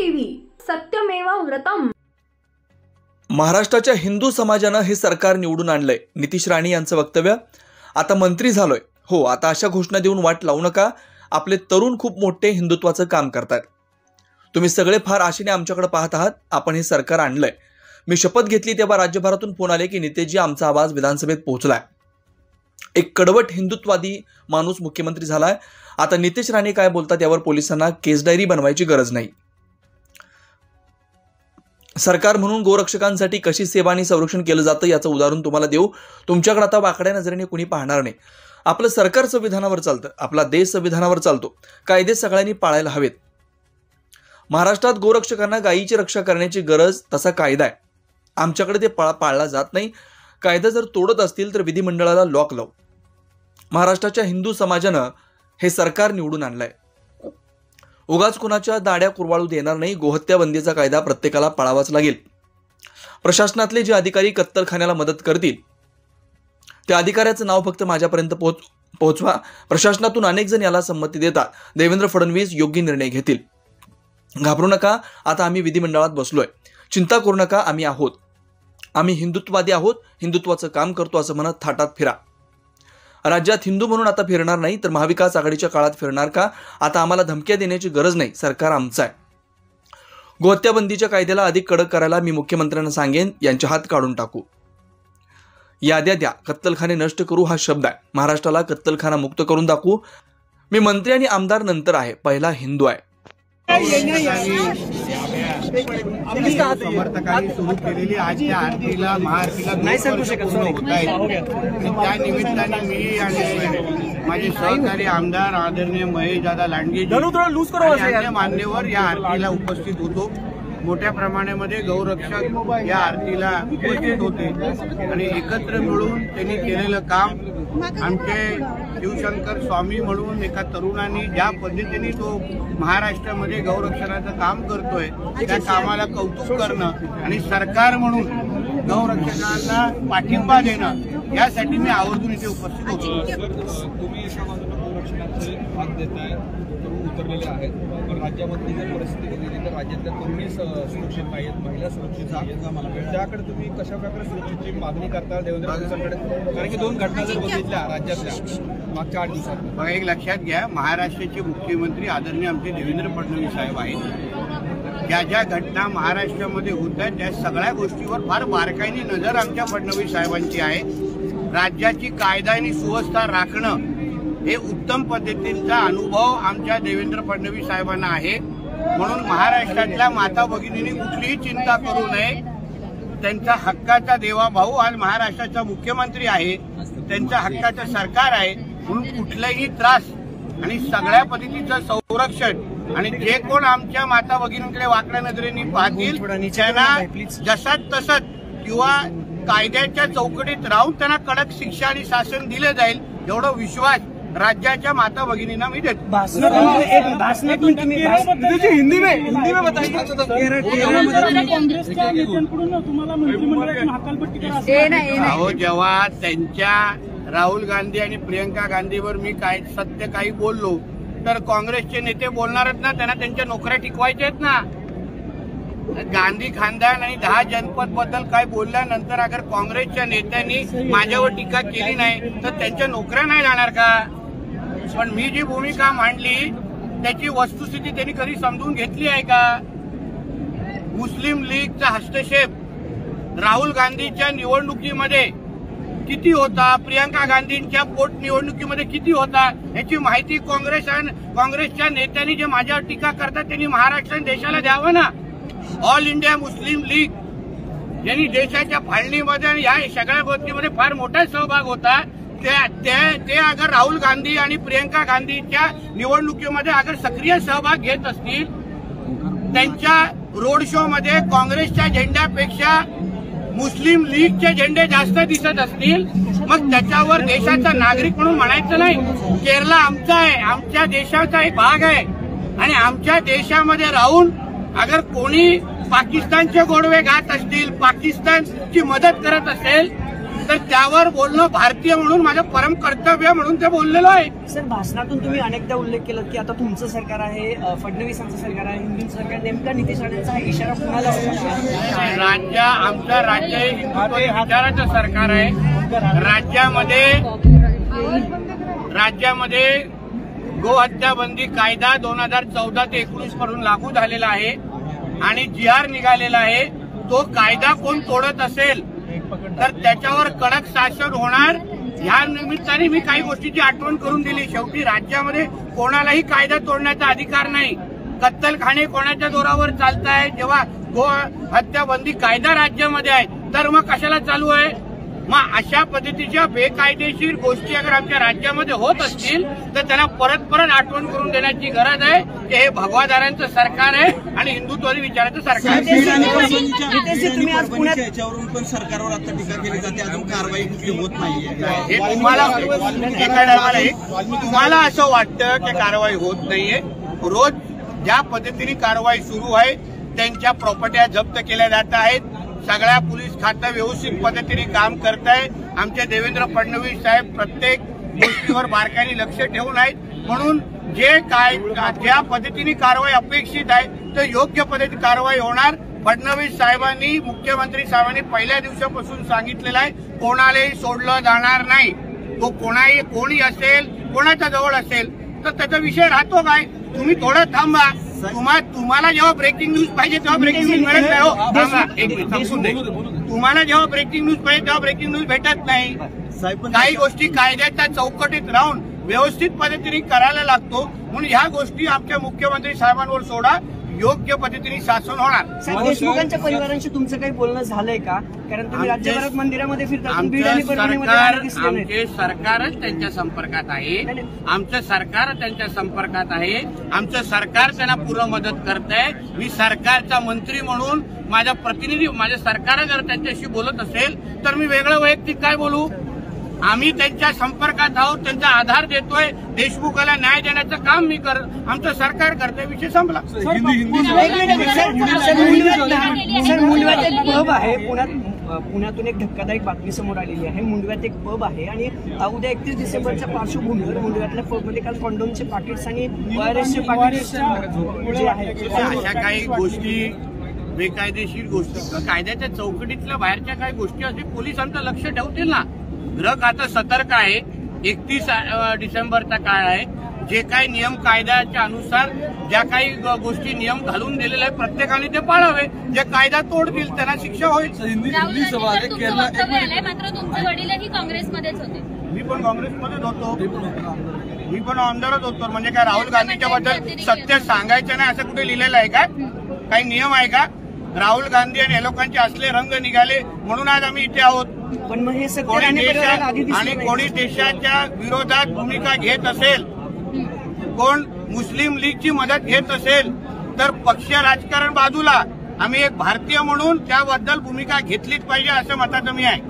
TV सत्यमेव व्रतम। महाराष्ट्राच्या हिंदू समाजानं हे सरकार निवडून आणलंय। नितीश राणे यांचं वक्तव्य, आता मंत्री झालोय। हो, आता अशा घोषणा देऊन वाट लावू नका। आपले तरुण खूप मोठे हिंदुत्वाचं काम करतात। तुम्ही सगळे फार आशेने आमच्याकडे पाहत आहात। आपण हे सरकार आणलंय। मी शपथ घेतली तेव्हा राज्यभरातून फोन आले की नितेशजी, आमचा आवाज विधानसभेत पोहोचलाय। एक कडवट हिंदुत्ववादी माणूस मुख्यमंत्री झालाय। आता नितीश राणे काय बोलतात यावर पोलिसांना केस डायरी बनवायची गरज नाही। सरकार म्हणून गोरक्षकांसाठी कशी सेवा आणि संरक्षण केलं जातं याचं उदाहरण तुम्हाला देऊ। तुमच्याकडे आता वाकड्या नजरेने कुणी पाहणार नाही। आपलं सरकार संविधानावर चालतं। आपला देश संविधानावर चालतो। कायदे सगळ्यांनी पाळायला हवेत। महाराष्ट्रात गोरक्षकांना गायीची रक्षा करण्याची गरज तसा कायदा आहे। आमच्याकडे ते पाळला जात नाही। कायदा जर तोडत असतील तर विधिमंडळाला लॉक लावू। महाराष्ट्राच्या हिंदू समाजानं हे सरकार निवडून आणलंय। उगाच कुणाच्या दाड्या कुरवाळू देणार नाही। गोहत्या बंदीचा कायदा प्रत्येकाला पाळावाच लागेल। प्रशासनातले जे अधिकारी कत्तलखान्याला मदत करतील त्या अधिकाऱ्याचं नाव फक्त माझ्यापर्यंत पोहोचवा। प्रशासनातून अनेक जण याला संमती देतात। देवेंद्र फडणवीस योग्य निर्णय घेतील। घाबरू नका, आता आम्ही विधिमंडळात बसलोय। चिंता करू नका, आम्ही आहोत। आम्ही हिंदुत्ववादी आहोत, हिंदुत्वाचं काम करतो असं म्हणत थाटात फिरा। राज्यात हिंदू म्हणून आता फिरणार नाही तर महाविकास आघाडीच्या काळात फिरणार का? आता आम्हाला धमक्या देण्याची गरज नाही। सरकार आमचं आहे। गोहत्याबंदीच्या कायद्याला अधिक कडक करायला मी मुख्यमंत्र्यांना सांगेन, यांचे हात काढून टाकू। याद्या द्या, कत्तलखाने नष्ट करू हा शब्द आहे। महाराष्ट्राला कत्तलखाना मुक्त करून दाखवू। मी मंत्री आणि आमदार नंतर आहे, पहिला हिंदू आहे। समर्थकांनी सुरू केलेली आजच्या आरतीला महाआरतीला नाही सांगू शकत होत आहे। त्या निमित्ताने मी आणि माझे सहकारी आमदार आदरणीय महेशदादा लांडगे आणि मान्यवर या आरतीला उपस्थित होतो। मोठ्या प्रमाणामध्ये गौरक्षक या आरतीला उपस्थित होते आणि एकत्र मिळून त्यांनी केलेलं काम आमचे शिवशंकर स्वामी म्हणून एका तरुणांनी ज्या पद्धतीने तो महाराष्ट्रामध्ये गौरक्षणाचं काम करतोय त्या कामाला कौतुक करणं आणि सरकार म्हणून गौरक्षकांना पाठिंबा देणं यासाठी मी आवर्जून इथे उपस्थित होतो। तुम्ही एका बाजूला गौरक्षणाचे भाग देताय, तरुण उतरलेले आहेत, पण राज्यामधली जर परिस्थिती बघितली तर राज्यातल्या तरुणी सुरक्षित नाहीत, महिला सुरक्षित नाहीत। त्याकडे तुम्ही कशा प्रकारे सुरक्षेची मागणी करता देवेंद्र फडणवीसांकडे? कारण की दोन घटना जर बघितल्या राज्यातल्या मागच्या 8 दिवसात, बघा एक लक्षात घ्या, महाराष्ट्राचे मुख्यमंत्री आदरणीय आमचे देवेंद्र फडणवीस साहेब आहेत। ज्या ज्या घटना महाराष्ट्रामध्ये होत आहेत त्या सगळ्या गोष्टीवर फार बारकाईने नजर आमच्या फडणवीस साहेबांची आहे। राज्याची कायदा आणि सुव्यवस्था राखणं हे उत्तम पद्धतीचा अनुभव आमच्या देवेंद्र फडणवीस साहेबांना आहे। म्हणून महाराष्ट्रातल्या माता भगिनींनी कुठलीही चिंता करू नये। त्यांचा हक्काचा देवा भाऊ आज महाराष्ट्राचा मुख्यमंत्री आहे, त्यांच्या हक्काचं सरकार आहे। म्हणून कुठलाही त्रास आणि सगळ्या पद्धतीचं संरक्षण आणि जे कोण आमच्या माता भगिनींकडे वाकड्या नजरेने पाहतील त्यांना जसाच तसंच किंवा कायद्याच्या चौकटीत राहून त्यांना कडक शिक्षा आणि शासन दिले जाईल एवढा विश्वास राज्याच्या माता भगिनींना मी देतो। हिंदी में बताइए। अहो, जेव्हा त्यांच्या राहुल गांधी आणि प्रियंका गांधीवर मी काय सत्य काही बोललो तर काँग्रेसचे नेते बोलणारच ना, त्यांना त्यांच्या नोकऱ्या टिकवायच्या आहेत ना। गांधी खानदान आणि 10 जनपद बद्दल काय बोलल्यानंतर अगर काँग्रेसच्या नेत्यांनी माझ्यावर टीका केली नाही तर त्यांच्या नोकऱ्या नाही जाणार का? पण मी जी भूमिका मांडली त्याची वस्तुस्थिती त्यांनी कधी समजून घेतली आहे का? मुस्लिम लीगचा हस्तक्षेप राहुल गांधीच्या निवडणुकीमध्ये किती होता, प्रियंका गांधींच्या पोटनिवडणुकीमध्ये किती होता याची माहिती काँग्रेसच्या नेत्यांनी जे माझ्यावर टीका करतात त्यांनी महाराष्ट्र देशाला द्यावं ना। ऑल इंडिया मुस्लिम लीग यांनी देशाच्या फाळणीमध्ये आणि या सगळ्या गोष्टीमध्ये फार मोठा सहभाग होता। ते अगर राहुल गांधी आणि प्रियंका गांधीच्या निवडणुकीमध्ये अगर सक्रिय सहभाग घेत असतील, त्यांच्या रोड शो मध्ये काँग्रेसच्या झेंड्यापेक्षा मुस्लिम लीगचे झेंडे जास्त दिसत असतील, मग त्याच्यावर देशाचा नागरिक म्हणून म्हणायचं नाही। केरला आमचा आहे, आमच्या देशाचा एक भाग आहे आणि आमच्या देशामध्ये राहून अगर कोणी पाकिस्तानचे गोडवे घात असतील, पाकिस्तानची मदत करत असेल तर त्यावर बोलणं भारतीय म्हणून माझं परम कर्तव्य म्हणून ते बोललेलो आहे. सर, भाषणातून तुम्ही अनेकदा उल्लेख केला की आता तुमचं सरकार आहे, फडणवीसांचं सरकार आहे, हिंदू सरकार, नेमका नितेश राणेंचा हा इशारा कुणाला होता? आमचं राज्य हे हिंदुत्व विचाराचं सरकार आहे. राज्यामध्ये गोहत्या बंदी कायदा 2014 ते 19 पासून लागू झालेला आहे आणि GR निघालेला आहे. तो कायदा कोण तोडत असेल तर त्याच्यावर कडक शासन होणार. ह्या निमित्ताने मी काही गोष्टीची आठवण करून दिली. शेवटी राज्यामध्ये कोणालाही कायदा तोडण्याचा अधिकार नाही. कत्तलखाने कोणाच्या जोरावर चालताय? जेव्हा गो हत्या बंदी कायदा राज्यामध्ये आहे तर मग कशाला चालू आहे? मग अशा पद्धतीच्या बेकायदेशीर गोष्टी अगर आमच्या राज्यामध्ये होत असतील तर त्यांना परत परत आठवण करून देण्याची गरज आहे की हे भगवादारांचं सरकार आहे आणि हिंदुत्वादी विचाराचं सरकार आहे. तुम्ही आज पुण्यात याच्यावरून पण सरकारवर आता टीका केली जाते, अजून कारवाई कुठली होत नाहीये. हे तुम्हाला असं वाटतं की कारवाई होत नाहीये. रोज ज्या पद्धतीने कारवाई सुरू आहे त्यांच्या प्रॉपर्ट्या जप्त केल्या जात आहेत. सगळ्या पोलीस खातं व्यवस्थित पद्धतीने काम करत आहे. आमचे देवेंद्र फडणवीस साहेब प्रत्येक गोष्टीवर बारकाईने लक्ष ठेवून आहेत. म्हणून ज्या पद्धतीने कारवाई अपेक्षित आहे तर योग्य पद्धतीने कारवाई होणार. फडणवीस साहेबांनी, मुख्यमंत्री साहेबांनी पहिल्या दिवसापासून सांगितलेलं आहे कोणालाही सोडलं जाणार नाही. तो कोणी असेल, कोणाच्या जवळ असेल तर त्याचा विषय राहतो काय? तुम्ही थोडं थांबा. तुम्हाला जेव्हा ब्रेकिंग न्यूज पाहिजे तेव्हा ब्रेकिंग न्यूज मिळत नाही. हो थांबा, एक मिनिट संपून दे. तुम्हाला जेव्हा ब्रेकिंग न्यूज पाहिजे तेव्हा ब्रेकिंग न्यूज भेटत नाही. काही गोष्टी कायद्याच्या चौकटीत राहून व्यवस्थित पद्धतीने करायला लागतो. म्हणून ह्या गोष्टी आमच्या मुख्यमंत्री साहेबांवर सोडा. योग्य पद्धतीने शासन होणार. देशमुखांच्या परिवारांशी तुमचं काही बोलणं झालंय का? कारण तुम्ही राज्यभरात मंदिरामध्ये फिरता. आमचे सरकारच त्यांच्या संपर्कात आहे. आमचं सरकार त्यांच्या संपर्कात आहे. आमचं सरकार त्यांना पूर्ण मदत करत आहे. मी सरकारचा मंत्री म्हणून माझ्या सरकार जर त्यांच्याशी बोलत असेल तर मी वेगळं वैयक्तिक काय बोलू? आम्ही त्यांच्या संपर्कात आहोत, त्यांचा आधार देतोय. देशमुखाला न्याय देण्याचं काम आमचं सरकार करतोय. विषय संपला. मुंडव्यात एक पब आहे. पुण्यातून एक धक्कादायक बातमी समोर आलेली आहे. मुंडव्यात एक पब आहे आणि उद्या 31 डिसेंबरच्या पार्श्वभूमीवर मुंडव्यातल्या पबमध्ये काल कॉन्डोमचे पाकिट्स आणि ORSचे पाकिट्स जे आहेत. अशा काही गोष्टी बेकायदेशीर गोष्टी कायद्याच्या चौकटीतल्या बाहेरच्या काही गोष्टी असतील पोलीस आमचं लक्ष ठेवतील ना. ग्राहक आता सतर्क आहे. 31 डिसेंबरचा काळ आहे. जे काही नियम कायद्याच्या अनुसार ज्या काही गोष्टी नियम घालून दिलेले आहेत प्रत्येकाने ते पाळावे. जे कायदा तोडतील त्यांना शिक्षा होईल. मात्र तुमचे वडीलही काँग्रेसमध्येच होते. मी पण काँग्रेसमध्येच होतो. मी पण आमदारच होतो. म्हणजे काय राहुल गांधीच्या बद्दल सत्य सांगायचं नाही असं कुठे लिहिलेलं आहे का? काही नियम आहे का? राहुल गांधी आणि या लोकांचे असले रंग निघाले म्हणून आज आम्ही इथे आहोत. पण मग हे कोणी देशाच्या विरोधात भूमिका घेत असेल, कोण मुस्लिम लीगची मदत घेत असेल तर पक्ष राजकारण बाजूला. आम्ही एक भारतीय म्हणून त्याबद्दल भूमिका घेतलीच पाहिजे असं मताचं मी आहे.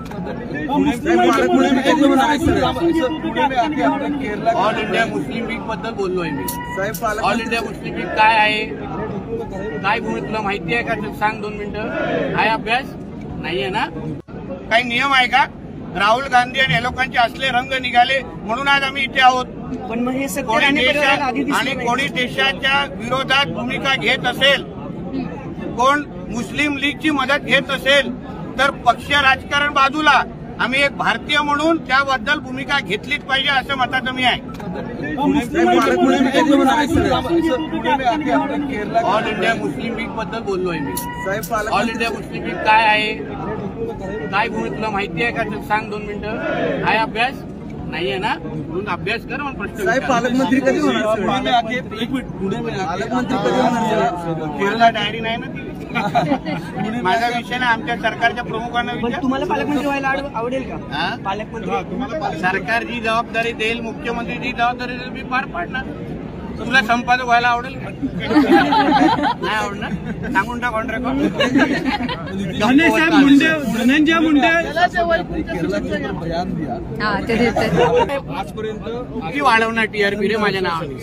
ऑल इंडिया मुस्लिम लीग बद्दल बोललोय मी. ऑल इंडिया मुस्लिम लीग काय आहे, काय भूमिका तुला माहिती आहे का? सांग 2 मिनिटं. आहे अभ्यास नाहीये ना? काही नियम आहे का? राहुल गांधी आणि या लोकांचे असले रंग निघाले म्हणून आज आम्ही इथे आहोत. पण मग हे कोणी देशाच्या विरोधात भूमिका घेत असेल, कोण मुस्लिम लीगची मदत घेत असेल तर पक्ष राजकारण बाजूला. आम्ही एक भारतीय म्हणून त्याबद्दल भूमिका घेतलीच पाहिजे असं मताचं मी आहे. ऑल इंडिया मुस्लिम लीग बद्दल बोललोय मी. ऑल इंडिया मुस्लिम लीग काय आहे, काय भूमिका तुला माहिती आहे का? सांग 2 मिनिटं. आहे अभ्यास नाहीये ना? म्हणून अभ्यास कर. मग प्रश्न पालकमंत्री कधी होणार? केरळला डायरी नाही ना ती. माझा विषय ना आमच्या सरकारच्या प्रमुखांना विचार. तुम्हाला पालकमंत्री व्हायला आवडेल का? पालकमंत्री सरकार जी जबाबदारी देईल, मुख्यमंत्री जी जबाबदारी देईल मी पार पाडणार. तुला संपादक व्हायला आवडेल का? नाही आवडणार? सांगून टाक ऑन रेकॉर्ड. धनंजय मुंडे आजपर्यंत किती वाढवणार टीआरपी रे माझ्या नावाने?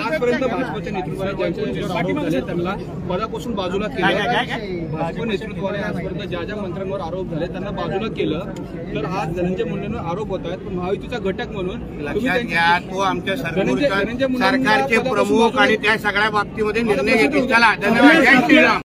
आजपर्यंत भाजपच्या नेतृत्वाने ज्यांच्यावर आरोप झाले त्यांना पदापासून बाजूला केलं. भाजप नेतृत्वाने आजपर्यंत ज्या ज्या मंत्र्यांवर आरोप झाले त्यांना बाजूला केलं. तर आज धनंजय मुंडेंवर आरोप होत आहेत. पण महायुतीचा घटक म्हणून लक्षात घ्या, तो आमच्या सरकारचे प्रमुख आणि त्या सगळ्या बाबतीमध्ये निर्णय घेतील. चला, धन्यवाद. जय श्रीराम.